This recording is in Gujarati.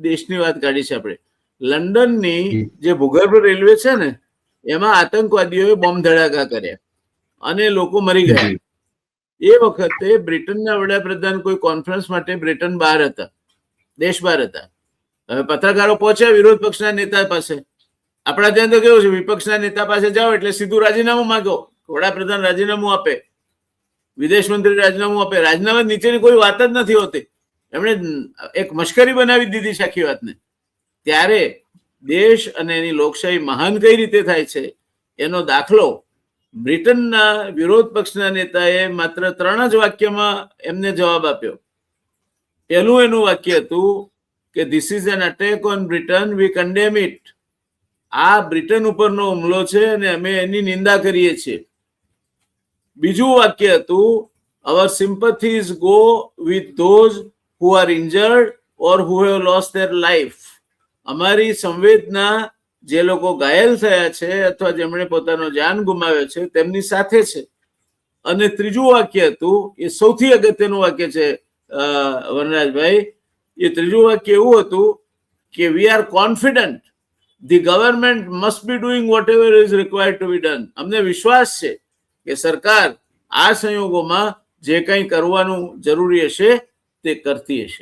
દેશની વાત કાઢી છે આપણે. લંડનની જે ભૂગર્ભ રેલવે છે ને એમાં આતંકવાદીઓએ બોમ્બ ધડાકા કર્યા અને લોકો મરી ગયા. એ વખતે બ્રિટનના વડાપ્રધાન કોઈ કોન્ફરન્સ માટે બ્રિટન બહાર હતા, દેશ બહાર હતા. હવે પત્રકારો પહોંચ્યા વિરોધ પક્ષના નેતા પાસે. આપણા ત્યાં તો કેવું છે, વિપક્ષના નેતા પાસે જાઓ એટલે સીધું રાજીનામું માંગો. વડાપ્રધાન રાજીનામું આપે, વિદેશ મંત્રી રાજીનામું આપે. રાજીનામા નીચેની કોઈ વાત જ નથી હોતી. એમણે એક મશ્કરી બનાવી દીધી છે આખી વાતને. ત્યારે દેશ અને એની લોકશાહી મહાન કઈ રીતે થાય છે એનો દાખલો બ્રિટનના વિરોધ પક્ષના નેતાએ માત્ર 3 જ વાક્યમાં એમને જવાબ આપ્યો. પહેલું એનું વાક્ય હતું કે this is an attack on Britain, we condemn it. આ બ્રિટન ઉપરનો હુમલો છે અને અમે એની નિંદા કરીએ છીએ. બીજું વાક્ય હતું our sympathies go with those who are injured or who have lost their life. અમારી સંવેદના જે લોકો ઘાયલ થયા છે અથવા જેમણે પોતાનો જાન ગુમાવ્યો છે તેમની સાથે છે. અને ત્રીજું વાક્ય હતું, એ સૌથી અગત્યનું વાક્ય છે વનરાજભાઈ, એ ત્રીજું વાક્ય એવું હતું કે we are confident the government must be doing what ever is required to B done. અમને વિશ્વાસ છે કે સરકાર આ સંયોગોમાં જે કંઈ કરવાનું જરૂરી હશે તે કરતી હશે.